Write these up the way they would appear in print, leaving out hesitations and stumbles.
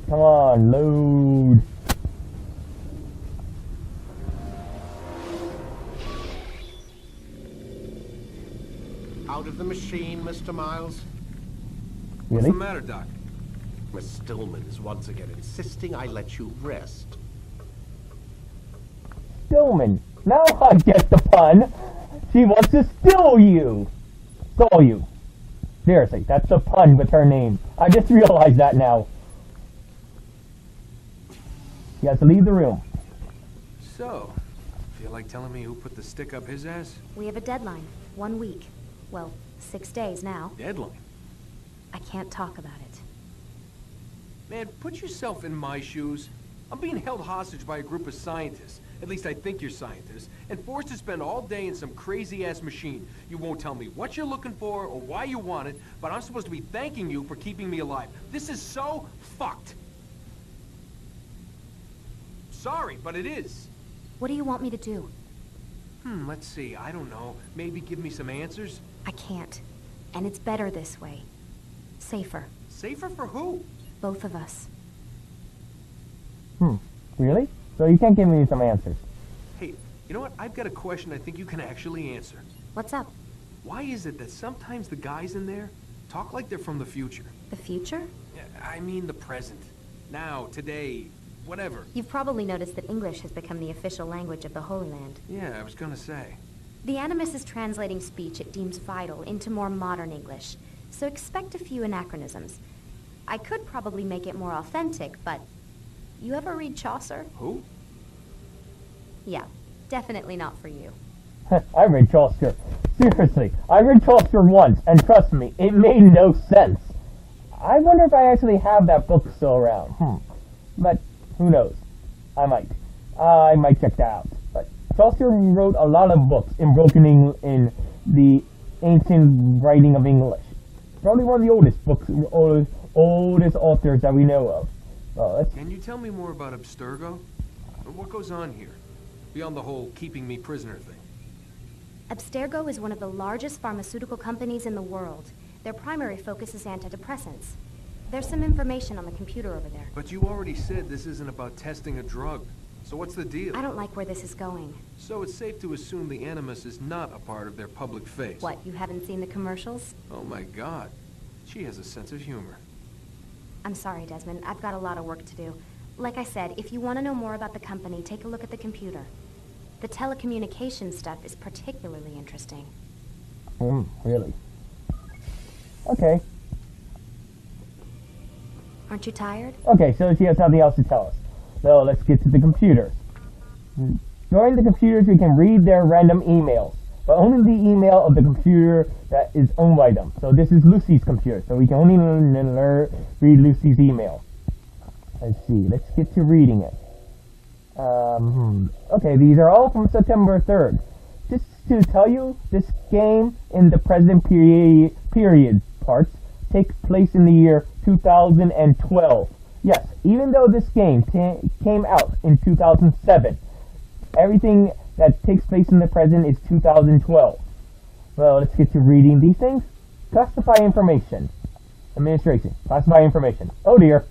Come on, load. Out of the machine, Mr. Miles. What's Really? the matter, Doc? Miss Stillman is once again insisting I let you rest. Stillman. Now I get the pun. She wants to steal you. Stole you. Seriously, that's a pun with her name. I just realized that now. You have to leave the room. So, feel like telling me who put the stick up his ass? We have a deadline. 1 week. Well, 6 days now. Deadline? I can't talk about it. Man, put yourself in my shoes. I'm being held hostage by a group of scientists. At least I think you're scientists. And forced to spend all day in some crazy-ass machine. You won't tell me what you're looking for or why you want it, but I'm supposed to be thanking you for keeping me alive. This is so fucked. Sorry, but it is. What do you want me to do? Let's see. I don't know. Maybe give me some answers? I can't. And it's better this way. Safer. Safer for who? Both of us. Really? So you can't give me some answers. Hey, you know what? I've got a question I think you can actually answer. What's up? Why is it that sometimes the guys in there talk like they're from the future? The future? I mean the present. Now, today, whatever. You've probably noticed that English has become the official language of the Holy Land. Yeah, I was gonna say. The Animus is translating speech it deems vital into more modern English, so expect a few anachronisms. I could probably make it more authentic, but... You ever read Chaucer? Who? Yeah, definitely not for you. I read Chaucer. Seriously, I read Chaucer once, and trust me, it made no sense. I wonder if I actually have that book still around. But who knows? I might check that out. But Chaucer wrote a lot of books in in the ancient writing of English. Probably one of the oldest authors that we know of. Can you tell me more about Abstergo? What goes on here? Beyond the whole keeping me prisoner thing. Abstergo is one of the largest pharmaceutical companies in the world. Their primary focus is antidepressants. There's some information on the computer over there. But you already said this isn't about testing a drug. So what's the deal? I don't like where this is going. So it's safe to assume the Animus is not a part of their public face. What, you haven't seen the commercials? Oh my god. She has a sense of humor. I'm sorry, Desmond. I've got a lot of work to do. Like I said, if you want to know more about the company, take a look at the computer. The telecommunications stuff is particularly interesting. Really? Okay. Aren't you tired? Okay, so she has something else to tell us. So let's get to the computers. During the computers, we can read their random emails, but only the email of the computer that is owned by them. So this is Lucy's computer, so we can only read Lucy's email. Let's see, let's get to reading it. Okay, these are all from September 3rd. Just to tell you, this game in the present period parts takes place in the year 2012. Yes, even though this game came out in 2007, everything that takes place in the present is 2012. Well, let's get to reading these things. Classify information. Administration. Classify information. Oh dear.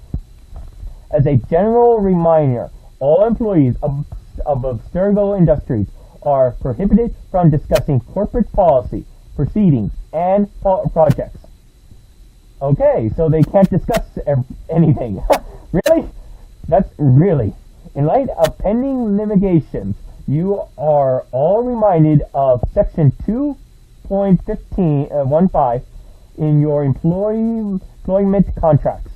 As a general reminder, all employees of Abstergo Industries are prohibited from discussing corporate policy, proceedings, and projects. Okay, so they can't discuss anything. Really? That's really. In light of pending litigations, you are all reminded of Section 2.15 in your employment contracts.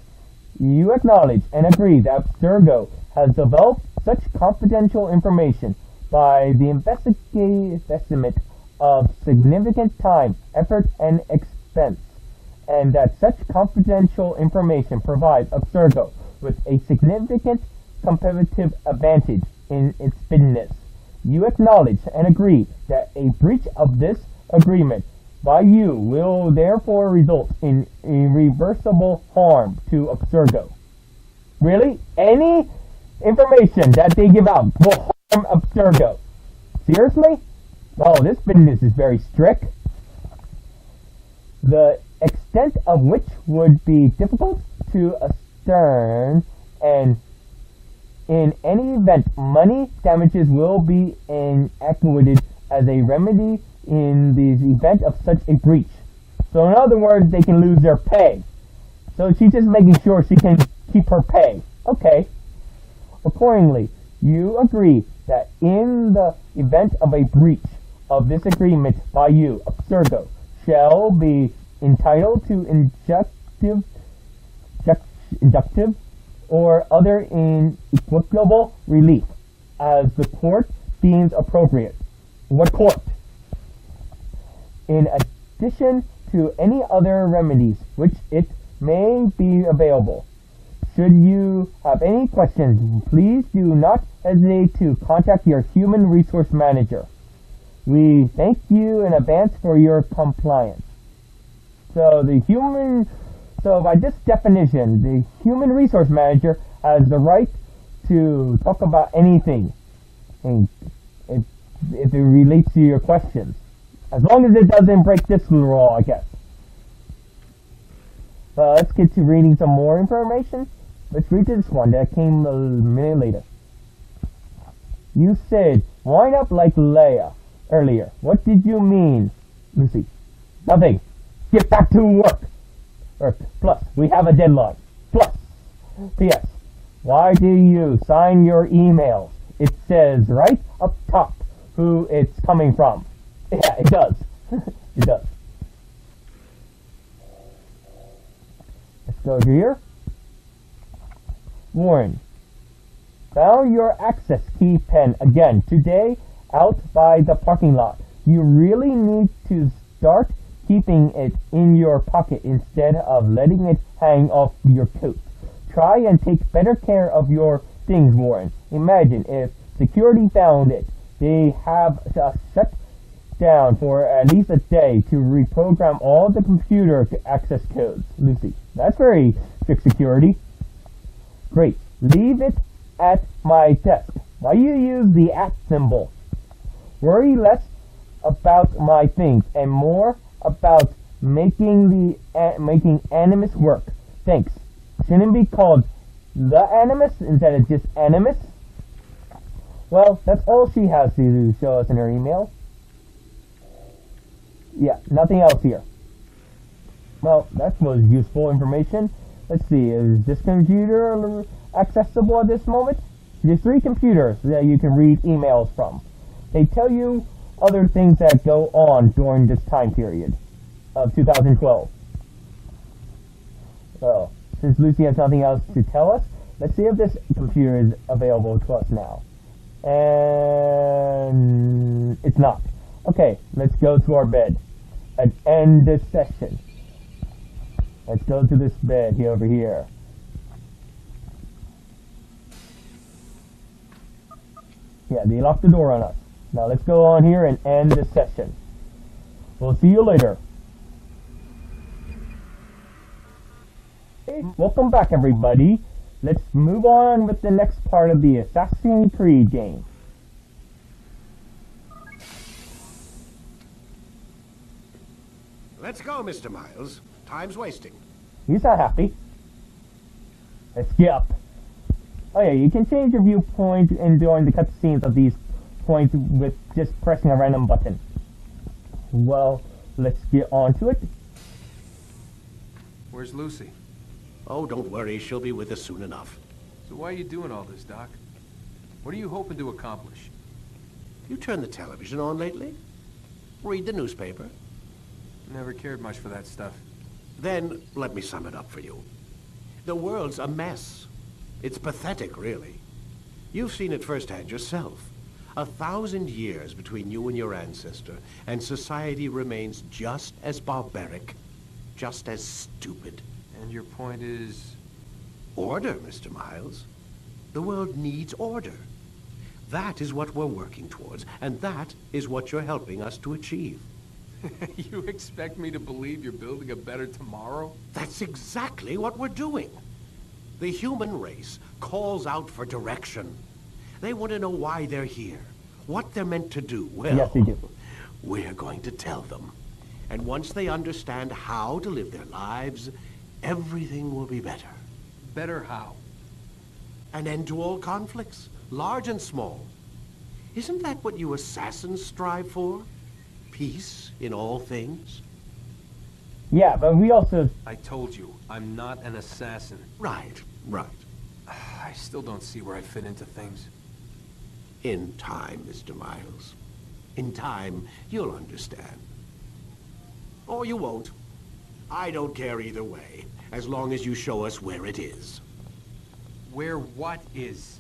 You acknowledge and agree that Abstergo has developed such confidential information by the investment of significant time, effort, and expense, and that such confidential information provides Abstergo with a significant competitive advantage in its business. You acknowledge and agree that a breach of this agreement by you will therefore result in irreversible harm to Abstergo. Really? Any information that they give out will harm Abstergo? Seriously? Oh, this business is very strict. The extent of which would be difficult to ascertain and in any event, money damages will be enacted as a remedy in the event of such a breach. So in other words, they can lose their pay. So she's just making sure she can keep her pay. Okay. Accordingly, you agree that in the event of a breach of this agreement by you, Abstergo, shall be entitled to inductive or other inequitable relief as the court deems appropriate. What court? In addition to any other remedies which it may be available. Should you have any questions, please do not hesitate to contact your human resource manager. We thank you in advance for your compliance. So by this definition, the human resource manager has the right to talk about anything, and if it relates to your questions, as long as it doesn't break this law, I guess. Let's get to reading some more information. Let's read this one that came a minute later. You said, wind up like Leia earlier. What did you mean, Lucy? Nothing. Get back to work. Plus, we have a deadline. Plus, P.S. Why do you sign your emails? It says right up top who it's coming from. Yeah, it does. It does. Let's go here. Warren, found your access key pen again today out by the parking lot. You really need to start keeping it in your pocket instead of letting it hang off your coat. Try and take better care of your things, Warren. Imagine if security found it. They have shut down for at least a day to reprogram all the computer access codes. Lucy, that's very strict security. Great. Leave it at my desk. Why you use the @ symbol? Worry less about my things and more about making Animus work. Thanks. Shouldn't be called the Animus instead of just Animus. Well, that's all she has to show us in her email. Yeah, nothing else here. Well, that was useful information. Let's see, is this computer accessible at this moment? There's 3 computers that you can read emails from. They tell you other things that go on during this time period of 2012. So, since Lucy has nothing else to tell us, let's see if this computer is available to us now. And it's not. Okay, let's go to our bed and end this session. Let's go to this bed here over here. Yeah, they locked the door on us. Now let's go on here and end this session. We'll see you later. Hey, welcome back, everybody. Let's move on with the next part of the Assassin's Creed game. Let's go, Mr. Miles. Time's wasting. He's not happy. Let's get up. Oh yeah, you can change your viewpoint and during the cutscenes of these points with just pressing a random button. Well, let's get on to it. Where's Lucy? Oh, don't worry. She'll be with us soon enough. So why are you doing all this, Doc? What are you hoping to accomplish? You turned the television on lately? Read the newspaper? Never cared much for that stuff. Then, let me sum it up for you. The world's a mess. It's pathetic, really. You've seen it firsthand yourself. 1,000 years between you and your ancestor, and society remains just as barbaric, just as stupid. And your point is? Order, Mr. Miles. The world needs order. That is what we're working towards, and that is what you're helping us to achieve. You expect me to believe you're building a better tomorrow? That's exactly what we're doing. The human race calls out for direction. They want to know why they're here, what they're meant to do. Well, yes, they do. We're going to tell them. And once they understand how to live their lives, everything will be better. Better how? An end to all conflicts, large and small. Isn't that what you assassins strive for? Peace in all things? Yeah, but we also... I told you, I'm not an assassin. Right, right. I still don't see where I fit into things. In time, Mr. Miles. In time, you'll understand. Or you won't. I don't care either way, as long as you show us where it is. Where what is?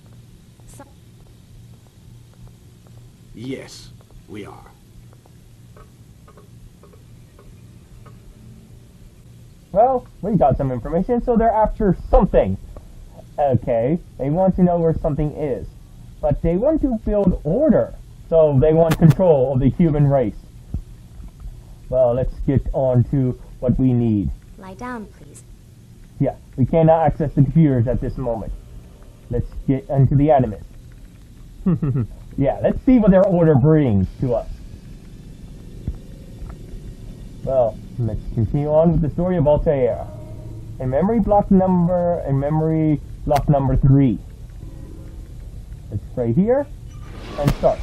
Yes, we are. Well, we got some information, so they're after something. Okay, they want to know where something is. But they want to build order, so they want control of the human race. Well, let's get on to what we need. Lie down, please. Yeah, we cannot access the computers at this moment. Let's get into the animate. Yeah, let's see what their order brings to us. Well, let's continue on with the story of Altair. And memory block number 3. Let's pray here and start.